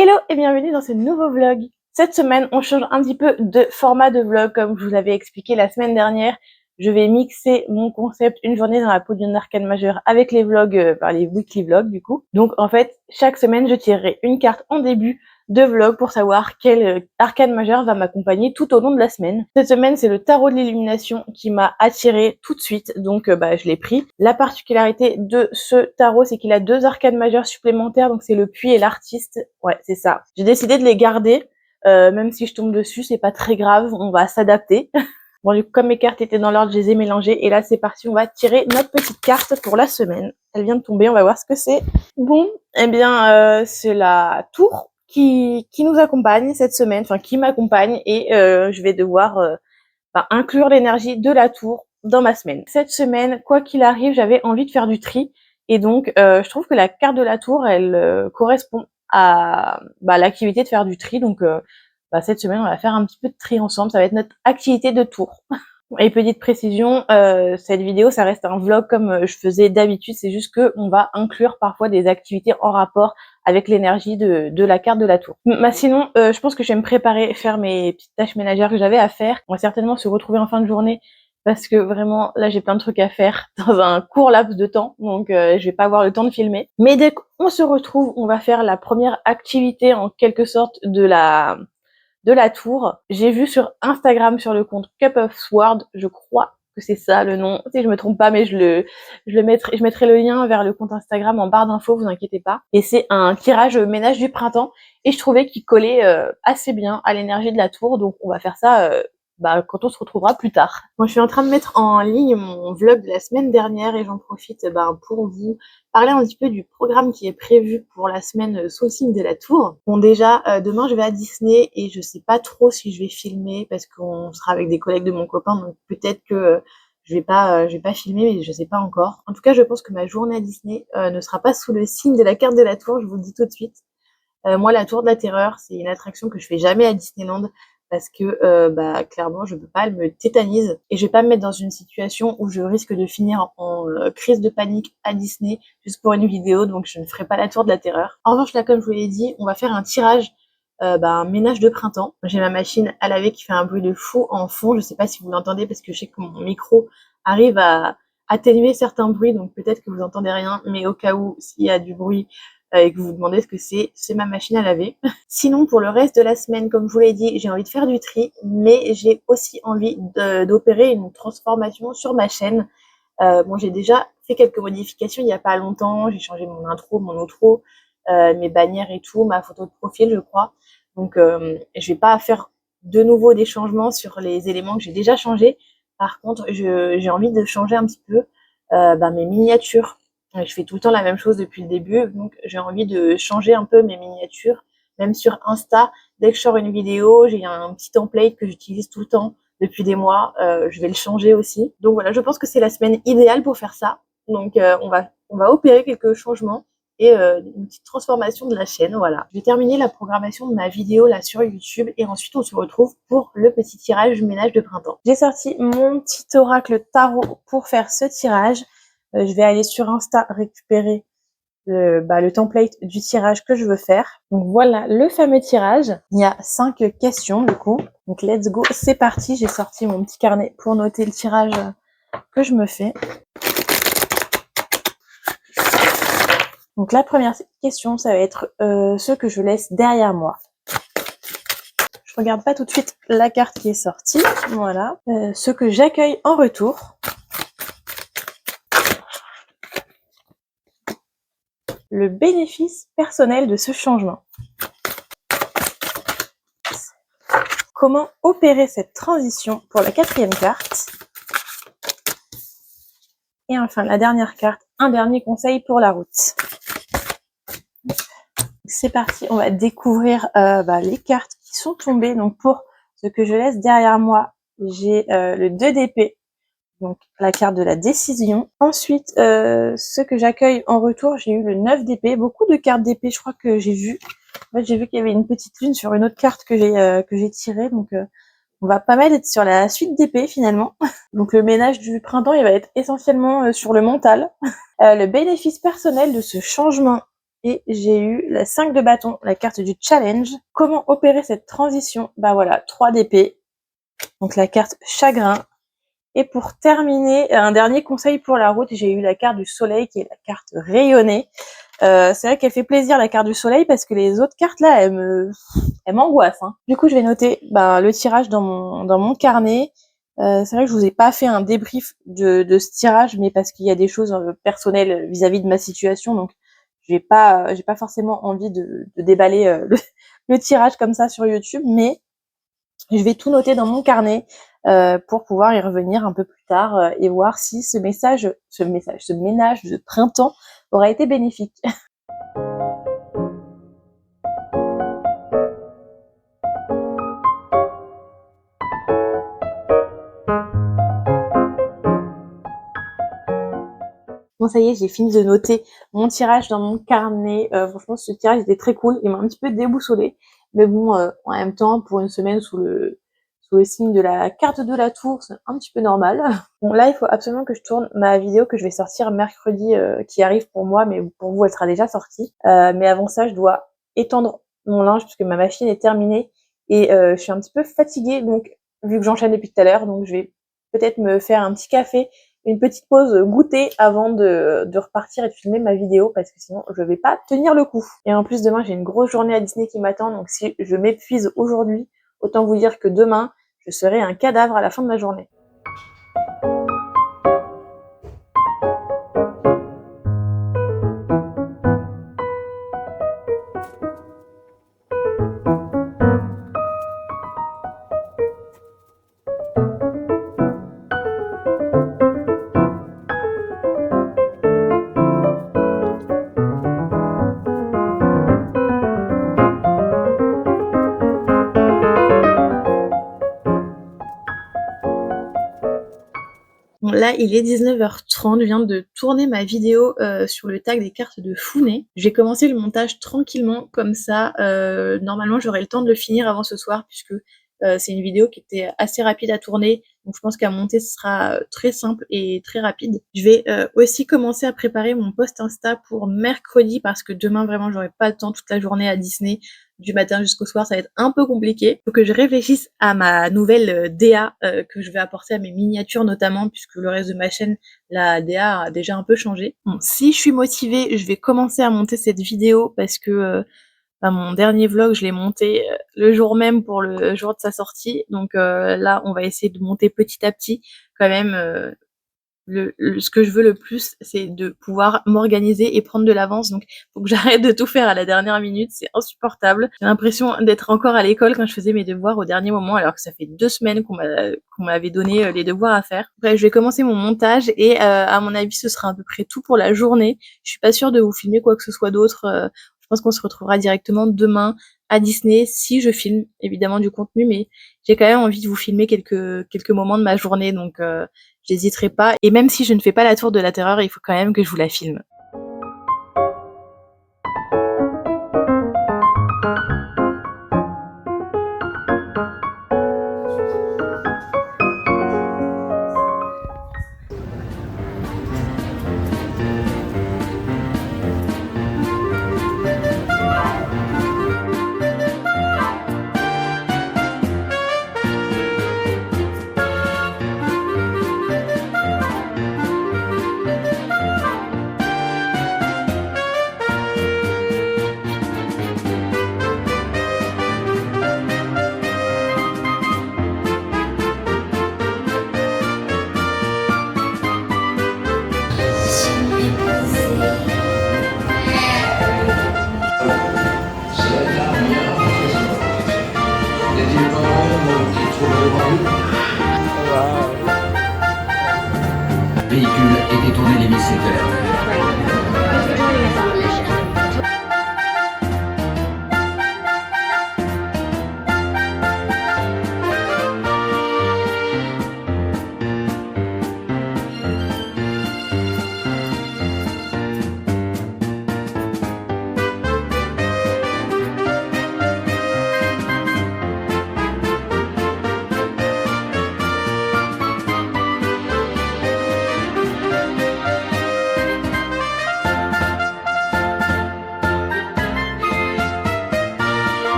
Hello et bienvenue dans ce nouveau vlog. Cette semaine, on change un petit peu de format de vlog comme je vous l'avais expliqué la semaine dernière. Je vais mixer mon concept une journée dans la peau d'une arcane majeure avec les vlogs, les weekly vlogs du coup. Donc en fait, chaque semaine, je tirerai une carte en début de vlog pour savoir quel arcane majeur va m'accompagner tout au long de la semaine. Cette semaine, c'est le tarot de l'illumination qui m'a attiré tout de suite, donc je l'ai pris. La particularité de ce tarot, c'est qu'il a deux arcanes majeures supplémentaires, donc c'est le puits et l'artiste. Ouais, c'est ça. J'ai décidé de les garder, même si je tombe dessus, c'est pas très grave, on va s'adapter. Bon, du coup, comme mes cartes étaient dans l'ordre, je les ai mélangées. Et là, c'est parti, on va tirer notre petite carte pour la semaine. Elle vient de tomber, on va voir ce que c'est. Bon, eh bien, c'est la tour qui nous accompagne cette semaine, enfin qui m'accompagne. Et je vais devoir inclure l'énergie de la tour dans ma semaine. Cette semaine, quoi qu'il arrive, j'avais envie de faire du tri. Et donc, je trouve que la carte de la tour, elle correspond à l'activité de faire du tri. Donc, cette semaine, on va faire un petit peu de tri ensemble. Ça va être notre activité de tour. Et petite précision, cette vidéo, ça reste un vlog comme je faisais d'habitude. C'est juste que on va inclure parfois des activités en rapport avec l'énergie de la carte de la tour. Sinon, je pense que je vais me préparer, faire mes petites tâches ménagères que j'avais à faire. On va certainement se retrouver en fin de journée parce que vraiment, là, j'ai plein de trucs à faire dans un court laps de temps. Donc, je vais pas avoir le temps de filmer. Mais dès qu'on se retrouve, on va faire la première activité en quelque sorte de la tour. J'ai vu sur Instagram sur le compte Cup of Sword, je crois que c'est ça le nom, si je me trompe pas, mais je mettrai le lien vers le compte Instagram en barre d'infos, vous inquiétez pas. Et c'est un tirage ménage du printemps et je trouvais qu'il collait assez bien à l'énergie de la tour, donc on va faire ça quand on se retrouvera plus tard. Moi, je suis en train de mettre en ligne mon vlog de la semaine dernière et j'en profite pour vous parler un petit peu du programme qui est prévu pour la semaine sous le signe de la tour. Bon, déjà, demain, je vais à Disney et je sais pas trop si je vais filmer parce qu'on sera avec des collègues de mon copain, donc peut-être que je vais pas filmer, mais je sais pas encore. En tout cas, je pense que ma journée à Disney ne sera pas sous le signe de la carte de la tour, je vous le dis tout de suite. Moi, la tour de la terreur, c'est une attraction que je fais jamais à Disneyland parce que clairement, je peux pas, elle me tétanise et je vais pas me mettre dans une situation où je risque de finir en crise de panique à Disney juste pour une vidéo, donc je ne ferai pas la tour de la terreur. En revanche, là, comme je vous l'ai dit, on va faire un tirage, un ménage de printemps. J'ai ma machine à laver qui fait un bruit de fou en fond, je sais pas si vous l'entendez parce que je sais que mon micro arrive à atténuer certains bruits, donc peut-être que vous entendez rien, mais au cas où, s'il y a du bruit, et que vous vous demandez ce que c'est ma machine à laver. Sinon, pour le reste de la semaine, comme je vous l'ai dit, j'ai envie de faire du tri, mais j'ai aussi envie d'opérer une transformation sur ma chaîne. J'ai déjà fait quelques modifications il n'y a pas longtemps, j'ai changé mon intro, mon outro, mes bannières et tout, ma photo de profil, je crois. Donc, je vais pas faire de nouveau des changements sur les éléments que j'ai déjà changés. Par contre, j'ai envie de changer un petit peu mes miniatures. Je fais tout le temps la même chose depuis le début, donc j'ai envie de changer un peu mes miniatures. Même sur Insta, dès que je sors une vidéo, j'ai un petit template que j'utilise tout le temps depuis des mois. Je vais le changer aussi. Donc voilà, je pense que c'est la semaine idéale pour faire ça. Donc on va opérer quelques changements et une petite transformation de la chaîne, voilà. Je vais terminer la programmation de ma vidéo là sur YouTube et ensuite on se retrouve pour le petit tirage ménage de printemps. J'ai sorti mon petit oracle tarot pour faire ce tirage. Je vais aller sur Insta récupérer le template du tirage que je veux faire. Donc voilà le fameux tirage. Il y a 5 questions du coup. Donc let's go, c'est parti. J'ai sorti mon petit carnet pour noter le tirage que je me fais. Donc la première question, ça va être ce que je laisse derrière moi. Je regarde pas tout de suite la carte qui est sortie. Voilà. Ce que j'accueille en retour. Le bénéfice personnel de ce changement. Comment opérer cette transition pour la quatrième carte. Et enfin, la dernière carte, un dernier conseil pour la route. C'est parti, on va découvrir les cartes qui sont tombées. Donc pour ce que je laisse derrière moi, j'ai le 2 d'épée, donc la carte de la décision. Ensuite, ce que j'accueille en retour, j'ai eu le 9 d'épée. Beaucoup de cartes d'épée, je crois que j'ai vu. En fait, j'ai vu qu'il y avait une petite lune sur une autre carte que j'ai tirée. Donc on va pas mal être sur la suite d'épée finalement. Donc le ménage du printemps, il va être essentiellement sur le mental. Le bénéfice personnel de ce changement, Et j'ai eu la 5 de bâton, la carte du challenge. Comment opérer cette transition? Bah voilà, 3 d'épée, donc la carte chagrin. Et pour terminer, un dernier conseil pour la route, j'ai eu la carte du soleil qui est la carte rayonnée. C'est vrai qu'elle fait plaisir la carte du soleil parce que les autres cartes là, elles m'angoissent. Hein. Du coup, je vais noter le tirage dans mon carnet. C'est vrai que je vous ai pas fait un débrief de ce tirage, mais parce qu'il y a des choses personnelles vis-à-vis de ma situation, donc j'ai pas forcément envie de déballer le tirage comme ça sur YouTube, mais je vais tout noter dans mon carnet pour pouvoir y revenir un peu plus tard et voir si ce ménage de printemps aura été bénéfique. Bon, ça y est, j'ai fini de noter mon tirage dans mon carnet. Franchement, ce tirage était très cool. Il m'a un petit peu déboussolé. Mais bon, en même temps, pour une semaine sous le signe de la carte de la tour, c'est un petit peu normal. Bon, là, il faut absolument que je tourne ma vidéo que je vais sortir mercredi, qui arrive pour moi, mais pour vous, elle sera déjà sortie. Mais avant ça, je dois étendre mon linge puisque ma machine est terminée. Et je suis un petit peu fatiguée, donc vu que j'enchaîne depuis tout à l'heure, donc je vais peut-être me faire un petit café, une petite pause goûter avant de repartir et de filmer ma vidéo parce que sinon je vais pas tenir le coup. Et en plus demain j'ai une grosse journée à Disney qui m'attend, donc si je m'épuise aujourd'hui, autant vous dire que demain je serai un cadavre à la fin de ma journée. Bon, là, il est 19h30, je viens de tourner ma vidéo sur le tag des cartes de Founet. J'ai commencé le montage tranquillement, comme ça, normalement j'aurai le temps de le finir avant ce soir, puisque c'est une vidéo qui était assez rapide à tourner, donc je pense qu'à monter ce sera très simple et très rapide. Je vais aussi commencer à préparer mon post Insta pour mercredi, parce que demain vraiment j'aurai pas le temps toute la journée à Disney, du matin jusqu'au soir, ça va être un peu compliqué. Faut que je réfléchisse à ma nouvelle DA que je vais apporter à mes miniatures notamment, puisque le reste de ma chaîne, la DA a déjà un peu changé. Bon, si je suis motivée, je vais commencer à monter cette vidéo parce que mon dernier vlog, je l'ai monté le jour même pour le jour de sa sortie. Donc là, on va essayer de monter petit à petit quand même. Ce que je veux le plus, c'est de pouvoir m'organiser et prendre de l'avance. Donc, faut que j'arrête de tout faire à la dernière minute. C'est insupportable. J'ai l'impression d'être encore à l'école quand je faisais mes devoirs au dernier moment, alors que ça fait 2 semaines qu'on m'avait donné les devoirs à faire. Bref, je vais commencer mon montage et à mon avis, ce sera à peu près tout pour la journée. Je suis pas sûre de vous filmer quoi que ce soit d'autre. Je pense qu'on se retrouvera directement demain à Disney si je filme évidemment du contenu, mais j'ai quand même envie de vous filmer quelques moments de ma journée, donc j'hésiterai pas. Et même si je ne fais pas la tour de la terreur, il faut quand même que je vous la filme. Véhicule et détourner l'hémicycle de la Terre.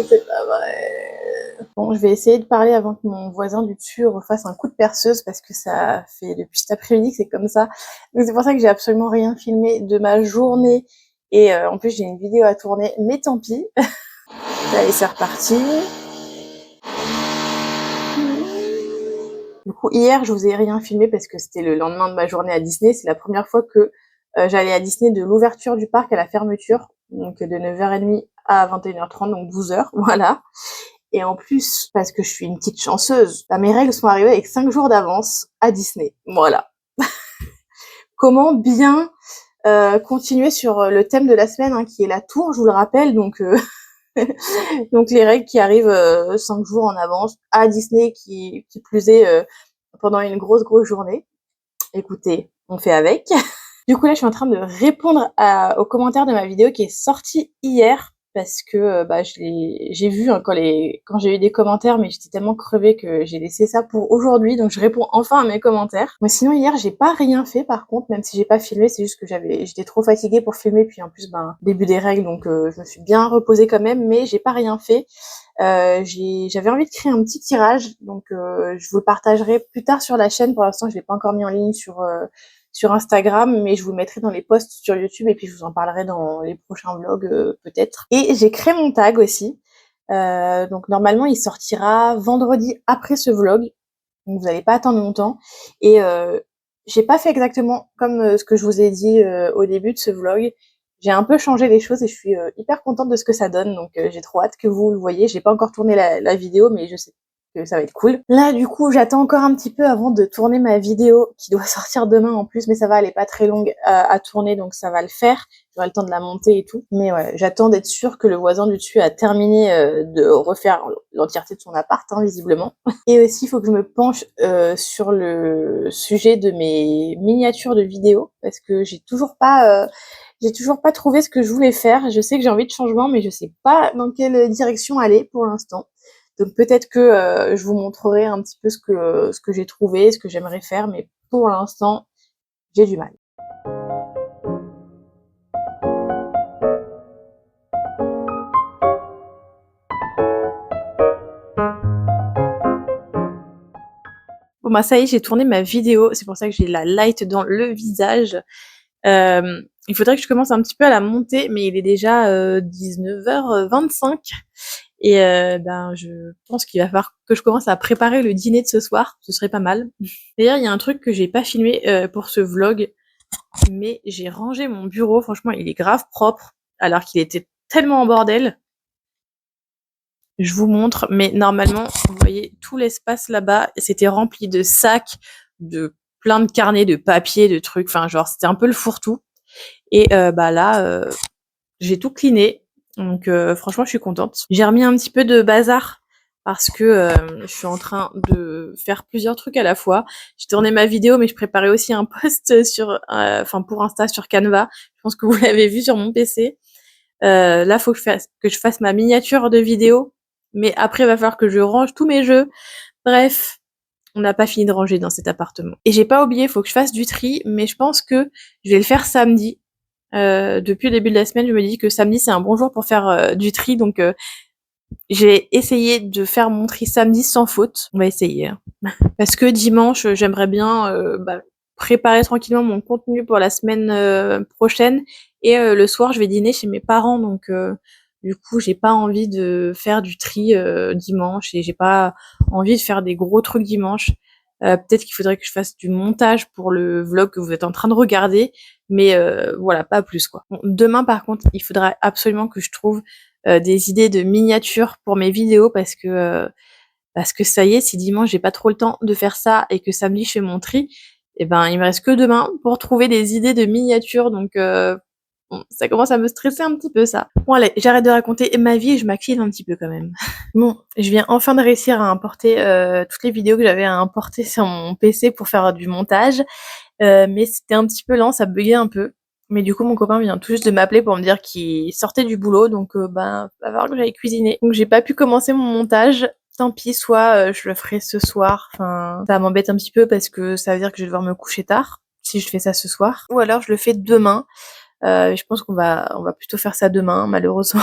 c'est pas vrai. Bon, je vais essayer de parler avant que mon voisin du dessus refasse un coup de perceuse parce que ça fait depuis cet après-midi que c'est comme ça. Donc c'est pour ça que j'ai absolument rien filmé de ma journée. Et en plus, j'ai une vidéo à tourner, mais tant pis. Allez, c'est reparti. Du coup, hier, je vous ai rien filmé parce que c'était le lendemain de ma journée à Disney. C'est la première fois que j'allais à Disney de l'ouverture du parc à la fermeture. Donc de 9h30 à 21h30, donc 12 heures, voilà. Et en plus, parce que je suis une petite chanceuse, bah, mes règles sont arrivées avec 5 jours d'avance à Disney. Voilà. Comment bien continuer sur le thème de la semaine, hein, qui est la tour, je vous le rappelle. Donc donc les règles qui arrivent 5 jours en avance à Disney, qui plus est pendant une grosse journée. Écoutez, on fait avec. Du coup là, je suis en train de répondre aux commentaires de ma vidéo qui est sortie hier parce que bah, j'ai vu hein, quand j'ai eu des commentaires, mais j'étais tellement crevée que j'ai laissé ça pour aujourd'hui, donc je réponds enfin à mes commentaires. Mais sinon hier, j'ai pas rien fait par contre, même si j'ai pas filmé, c'est juste que j'étais trop fatiguée pour filmer, puis en plus ben début des règles, donc je me suis bien reposée quand même, mais j'ai pas rien fait. J'avais envie de créer un petit tirage, donc je vous le partagerai plus tard sur la chaîne. Pour l'instant, je l'ai pas encore mis en ligne sur Instagram, mais je vous le mettrai dans les posts sur YouTube et puis je vous en parlerai dans les prochains vlogs peut-être. Et j'ai créé mon tag aussi. Donc normalement, il sortira vendredi après ce vlog. Donc vous n'allez pas attendre longtemps. Et j'ai pas fait exactement comme ce que je vous ai dit au début de ce vlog. J'ai un peu changé les choses et je suis hyper contente de ce que ça donne. Donc j'ai trop hâte que vous le voyez. J'ai pas encore tourné la vidéo, mais je sais que ça va être cool. Là, du coup, j'attends encore un petit peu avant de tourner ma vidéo qui doit sortir demain en plus, mais ça va, elle est pas très longue à tourner, donc ça va le faire. J'aurai le temps de la monter et tout. Mais ouais, j'attends d'être sûre que le voisin du dessus a terminé de refaire l'entièreté de son appart, hein, visiblement. Et aussi, il faut que je me penche sur le sujet de mes miniatures de vidéos, parce que j'ai toujours pas trouvé ce que je voulais faire. Je sais que j'ai envie de changement, mais je sais pas dans quelle direction aller pour l'instant. Donc peut-être que je vous montrerai un petit peu ce que j'ai trouvé, ce que j'aimerais faire, mais pour l'instant, j'ai du mal. Bon bah ça y est, j'ai tourné ma vidéo, c'est pour ça que j'ai la light dans le visage. Il faudrait que je commence un petit peu à la monter, mais il est déjà 19h25. Et ben je pense qu'il va falloir que je commence à préparer le dîner de ce soir, ce serait pas mal. D'ailleurs, il y a un truc que j'ai pas filmé pour ce vlog, mais j'ai rangé mon bureau, franchement il est grave propre, alors qu'il était tellement en bordel. Je vous montre, mais normalement, vous voyez tout l'espace là-bas, c'était rempli de sacs, de plein de carnets, de papier, de trucs, enfin genre c'était un peu le fourre-tout. Et bah là, j'ai tout cleané, donc franchement je suis contente. J'ai remis un petit peu de bazar parce que je suis en train de faire plusieurs trucs à la fois. J'ai tourné ma vidéo, mais je préparais aussi un post pour Insta sur Canva. Je pense que vous l'avez vu sur mon PC. Là, faut que je fasse ma miniature de vidéo, mais après il va falloir que je range tous mes jeux. Bref, on n'a pas fini de ranger dans cet appartement. Et j'ai pas oublié, faut que je fasse du tri, mais je pense que je vais le faire samedi. Depuis le début de la semaine, je me dis que samedi c'est un bon jour pour faire du tri, donc j'ai essayé de faire mon tri samedi sans faute. On va essayer. Hein. Parce que dimanche, j'aimerais bien préparer tranquillement mon contenu pour la semaine prochaine. Et le soir, je vais dîner chez mes parents, donc du coup, j'ai pas envie de faire du tri dimanche et j'ai pas envie de faire des gros trucs dimanche. Peut-être qu'il faudrait que je fasse du montage pour le vlog que vous êtes en train de regarder, mais voilà, pas plus quoi. Bon, demain, par contre, il faudra absolument que je trouve des idées de miniatures pour mes vidéos parce que ça y est, si dimanche j'ai pas trop le temps de faire ça et que samedi je fais mon tri, et ben il me reste que demain pour trouver des idées de miniatures, donc bon, ça commence à me stresser un petit peu ça. Bon allez, j'arrête de raconter ma vie et je m'active un petit peu quand même. Bon, je viens enfin de réussir à importer toutes les vidéos que j'avais à importer sur mon PC pour faire du montage, mais c'était un petit peu lent, ça buguait un peu. Mais du coup, mon copain vient tout juste de m'appeler pour me dire qu'il sortait du boulot, donc va falloir que j'aille cuisiner. Donc j'ai pas pu commencer mon montage. Tant pis, soit je le ferai ce soir. Enfin, ça m'embête un petit peu parce que ça veut dire que je vais devoir me coucher tard si je fais ça ce soir. Ou alors je le fais demain. Je pense qu'on va plutôt faire ça demain, malheureusement.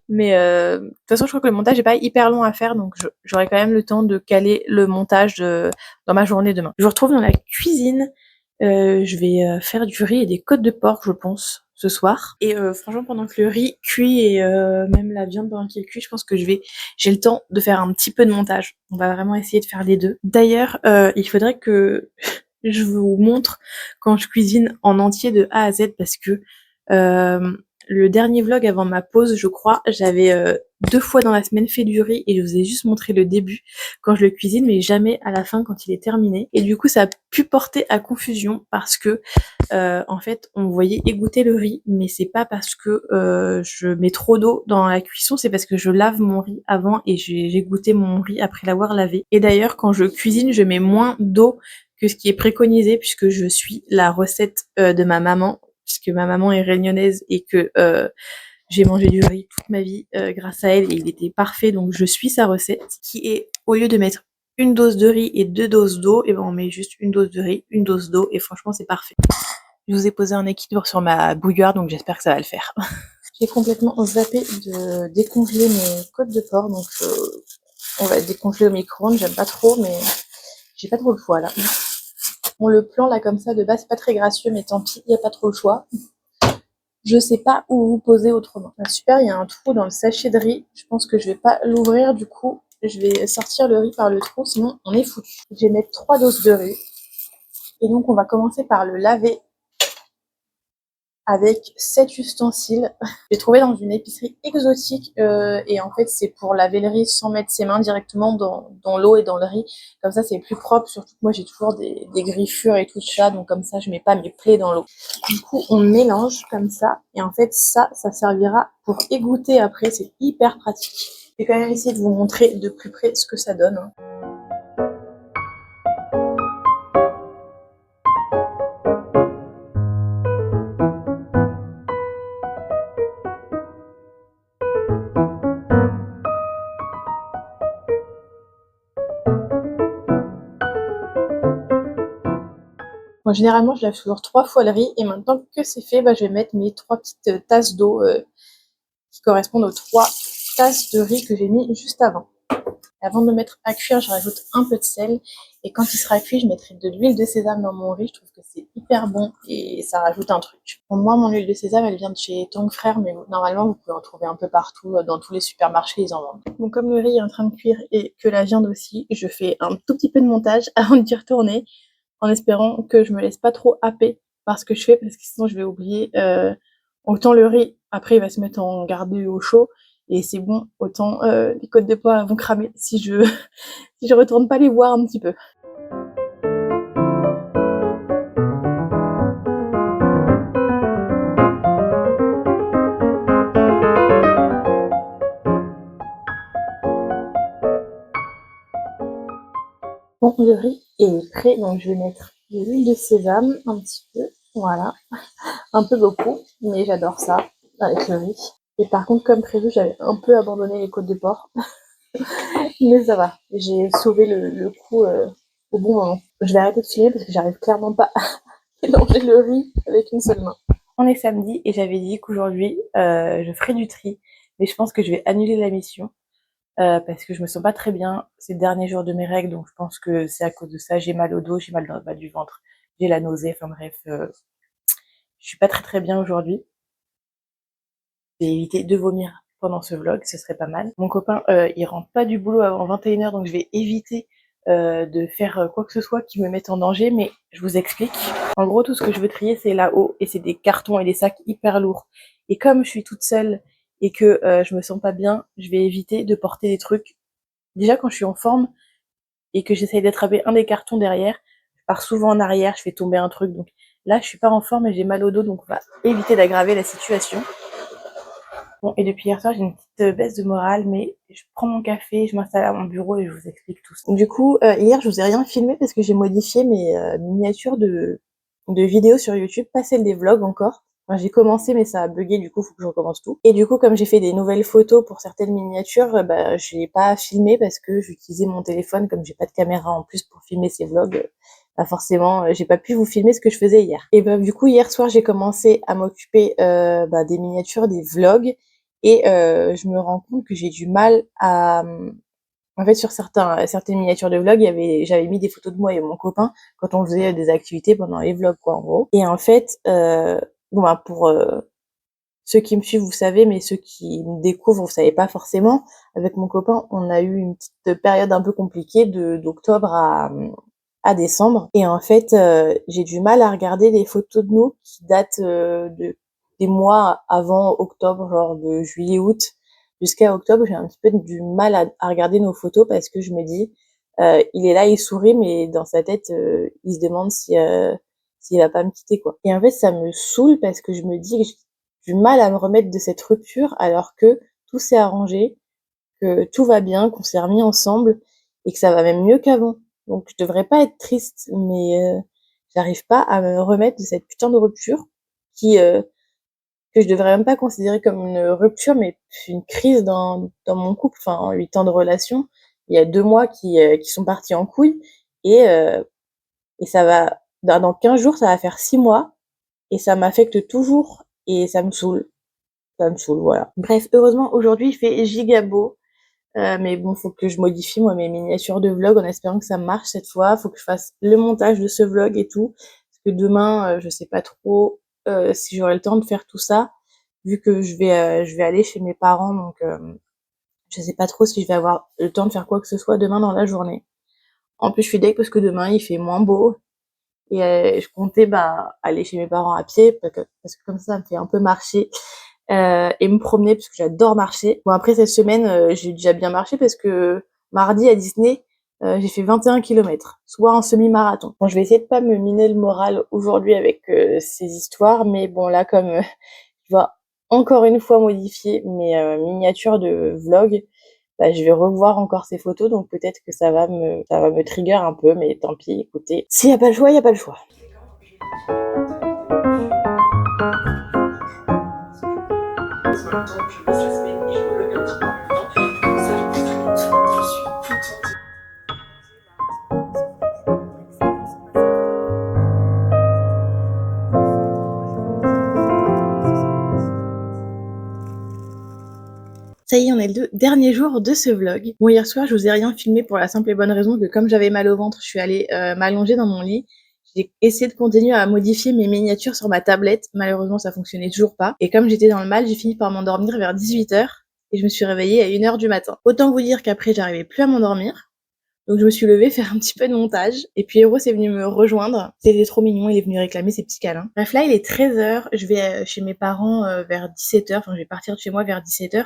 Mais de toute façon, je crois que le montage est pas hyper long à faire, donc j'aurai quand même le temps de caler le montage dans ma journée demain. Je vous retrouve dans la cuisine. Je vais faire du riz et des côtes de porc, je pense, ce soir. Et franchement, pendant que le riz cuit et même la viande pendant qu'il cuit, je pense que j'ai le temps de faire un petit peu de montage. On va vraiment essayer de faire les deux. D'ailleurs, il faudrait que je vous montre quand je cuisine en entier de A à Z parce que le dernier vlog avant ma pause, je crois, j'avais 2 fois dans la semaine fait du riz et je vous ai juste montré le début quand je le cuisine, mais jamais à la fin quand il est terminé. Et du coup, ça a pu porter à confusion parce que en fait, on voyait égoutter le riz, mais c'est pas parce que je mets trop d'eau dans la cuisson, c'est parce que je lave mon riz avant et j'ai goûté mon riz après l'avoir lavé. Et d'ailleurs, quand je cuisine, je mets moins d'eau que ce qui est préconisé puisque je suis la recette de ma maman, puisque ma maman est réunionnaise et que j'ai mangé du riz toute ma vie grâce à elle et il était parfait, donc je suis sa recette qui est, au lieu de mettre une dose de riz et 2 doses d'eau, et ben on met juste une dose de riz, une dose d'eau et franchement c'est parfait. Je vous ai posé un équilibre sur ma bouilloire, donc j'espère que ça va le faire. J'ai complètement zappé de décongeler mes côtes de porc, donc on va décongeler au micro-ondes, j'aime pas trop, mais j'ai pas trop le choix là. Bon, le plan là comme ça de base c'est pas très gracieux, mais tant pis, y a pas trop le choix. Je sais pas où vous poser autrement. Ah, super, il y a un trou dans le sachet de riz. Je pense que je vais pas l'ouvrir du coup. Je vais sortir le riz par le trou, sinon on est foutu. Je vais mettre 3 doses de riz. Et donc on va commencer par le laver avec 7 ustensiles. J'ai trouvé dans une épicerie exotique et en fait c'est pour laver le riz sans mettre ses mains directement dans l'eau et dans le riz. Comme ça c'est plus propre, surtout que moi j'ai toujours des griffures et tout ça, donc comme ça je mets pas mes plaies dans l'eau. Du coup on mélange comme ça et en fait ça servira pour égoutter après, c'est hyper pratique. Je vais quand même essayer de vous montrer de plus près ce que ça donne. Bon, généralement, je lave toujours 3 fois le riz et maintenant que c'est fait, bah, je vais mettre mes 3 petites tasses d'eau qui correspondent aux 3 tasses de riz que j'ai mis juste avant. Avant de le mettre à cuire, je rajoute un peu de sel et quand il sera cuit, je mettrai de l'huile de sésame dans mon riz. Je trouve que c'est hyper bon et ça rajoute un truc. Bon, moi, mon huile de sésame, elle vient de chez Tong Frères, mais normalement, vous pouvez en trouver un peu partout. Dans tous les supermarchés, ils en vendent. Bon, comme le riz est en train de cuire et que la viande aussi, je fais un tout petit peu de montage avant d'y retourner, en espérant que je me laisse pas trop happer par ce que je fais, parce que sinon je vais oublier. Autant le riz, après il va se mettre en garde au chaud, et c'est bon, autant les côtes de porc vont cramer si je si je retourne pas les voir un petit peu. Bon, le riz est prêt, donc je vais mettre de l'huile de sésame un petit peu, voilà, un peu beaucoup, mais j'adore ça avec le riz. Et par contre, comme prévu, j'avais un peu abandonné les côtes de porc. Mais ça va, j'ai sauvé le coup au bon moment. Je vais arrêter de filmer parce que j'arrive clairement pas à mélanger le riz avec une seule main. On est samedi et j'avais dit qu'aujourd'hui je ferais du tri, mais je pense que je vais annuler la mission parce que je me sens pas très bien ces derniers jours de mes règles, donc je pense que c'est à cause de ça. J'ai mal au dos, j'ai mal dans le bas du ventre, j'ai la nausée, enfin bref, je suis pas très bien aujourd'hui. Je vais éviter de vomir pendant ce vlog, ce serait pas mal. Mon copain, il rentre pas du boulot avant 21h, donc je vais éviter de faire quoi que ce soit qui me mette en danger, mais je vous explique. En gros, tout ce que je veux trier, c'est là-haut, et c'est des cartons et des sacs hyper lourds. Et comme je suis toute seule et que je me sens pas bien, je vais éviter de porter des trucs. Déjà, quand je suis en forme et que j'essaye d'attraper un des cartons derrière, je pars souvent en arrière, je fais tomber un truc. Donc là, je suis pas en forme et j'ai mal au dos, donc on va éviter d'aggraver la situation. Bon, et depuis hier soir, j'ai une petite baisse de morale, mais je prends mon café, je m'installe à mon bureau et je vous explique tout ça. Du coup, hier, je vous ai rien filmé parce que j'ai modifié mes miniatures de vidéos sur YouTube, pas celles des vlogs encore. Enfin, j'ai commencé, mais ça a bugué, du coup, faut que je recommence tout. Et du coup, comme j'ai fait des nouvelles photos pour certaines miniatures, bah, je l'ai pas filmé parce que j'utilisais mon téléphone, comme j'ai pas de caméra en plus pour filmer ces vlogs. Bah forcément, j'ai pas pu vous filmer ce que je faisais hier. Et bah, du coup, hier soir, j'ai commencé à m'occuper des miniatures, des vlogs. et je me rends compte que j'ai du mal à en fait, sur certaines miniatures de vlog, j'avais mis des photos de moi et mon copain quand on faisait des activités pendant les vlogs, quoi, en gros. Et en fait, bon, bah, pour ceux qui me suivent, vous savez, mais ceux qui me découvrent, vous savez pas forcément. Avec mon copain, on a eu une petite période un peu compliquée d'octobre à décembre. Et en fait, j'ai du mal à regarder des photos de nous qui datent des mois avant octobre, genre de juillet, août jusqu'à octobre. J'ai un petit peu du mal à regarder nos photos parce que je me dis, il est là, il sourit, mais dans sa tête, il se demande s'il va pas me quitter, quoi. Et en fait, ça me saoule parce que je me dis que j'ai du mal à me remettre de cette rupture alors que tout s'est arrangé, que tout va bien, qu'on s'est remis ensemble et que ça va même mieux qu'avant. Donc je devrais pas être triste, mais j'arrive pas à me remettre de cette putain de rupture qui que je devrais même pas considérer comme une rupture, mais une crise dans mon couple. Enfin, en 8 ans de relation, il y a 2 mois qui sont partis en couille et heu et ça va dans 15 jours, ça va faire 6 mois et ça m'affecte toujours et ça me saoule. Ça me saoule, voilà. Bref, heureusement aujourd'hui il fait giga beau. Mais bon, faut que je modifie moi mes miniatures de vlog en espérant que ça marche cette fois. Faut que je fasse le montage de ce vlog et tout. Parce que demain, je sais pas trop si j'aurai le temps de faire tout ça, vu que je vais aller chez mes parents, donc je sais pas trop si je vais avoir le temps de faire quoi que ce soit demain dans la journée. En plus, je suis deg parce que demain il fait moins beau et je comptais aller chez mes parents à pied parce que comme ça me fait un peu marcher et me promener parce que j'adore marcher. Bon après cette semaine, j'ai déjà bien marché parce que mardi à Disney, j'ai fait 21 kilomètres, soit un semi-marathon. Bon, je vais essayer de pas me miner le moral aujourd'hui avec ces histoires, mais bon là comme je dois encore une fois modifier mes miniatures de vlog, bah, je vais revoir encore ces photos, donc peut-être que ça va me trigger un peu, mais tant pis, écoutez. S'il y a pas le choix, il y a pas le choix. Ça y est, on est le dernier jour de ce vlog. Bon, hier soir, je vous ai rien filmé pour la simple et bonne raison que comme j'avais mal au ventre, je suis allée m'allonger dans mon lit. J'ai essayé de continuer à modifier mes miniatures sur ma tablette. Malheureusement, ça fonctionnait toujours pas. Et comme j'étais dans le mal, j'ai fini par m'endormir vers 18h et je me suis réveillée à 1h du matin. Autant vous dire qu'après, j'arrivais plus à m'endormir. Donc je me suis levée faire un petit peu de montage. Et puis Hero est venu me rejoindre. C'était trop mignon, il est venu réclamer ses petits câlins. Bref, là il est 13h. Je vais chez mes parents vers 17h. Enfin, je vais partir de chez moi vers 17h.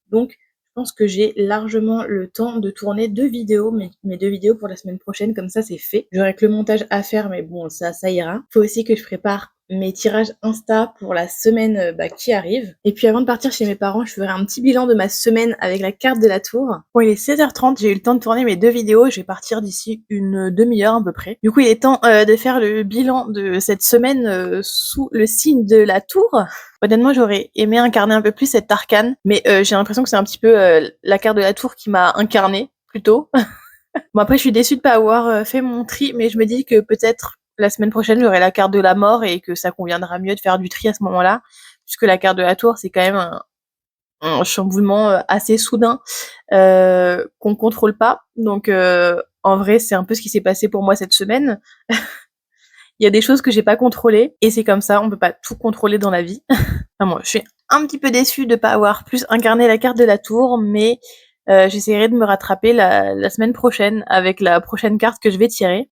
Donc je pense que j'ai largement le temps de tourner 2 vidéos, mes 2 vidéos pour la semaine prochaine, comme ça c'est fait. J'aurai que le montage à faire, mais bon, ça ira. Faut aussi que je prépare mes tirages Insta pour la semaine qui arrive. Et puis avant de partir chez mes parents, je ferai un petit bilan de ma semaine avec la carte de la tour. Bon, il est 16h30, j'ai eu le temps de tourner mes 2 vidéos, je vais partir d'ici une demi-heure à peu près. Du coup, il est temps de faire le bilan de cette semaine sous le signe de la tour. Honnêtement, j'aurais aimé incarner un peu plus cette arcane, mais j'ai l'impression que c'est un petit peu la carte de la tour qui m'a incarné plutôt. Bon après, je suis déçue de pas avoir fait mon tri, mais je me dis que peut-être la semaine prochaine, j'aurai la carte de la mort et que ça conviendra mieux de faire du tri à ce moment-là, puisque la carte de la tour, c'est quand même un chamboulement assez soudain qu'on contrôle pas. Donc en vrai, c'est un peu ce qui s'est passé pour moi cette semaine. Il y a des choses que j'ai pas contrôlées et c'est comme ça, on peut pas tout contrôler dans la vie. Enfin, moi, je suis un petit peu déçue de pas avoir plus incarné la carte de la tour, mais j'essaierai de me rattraper la semaine prochaine avec la prochaine carte que je vais tirer.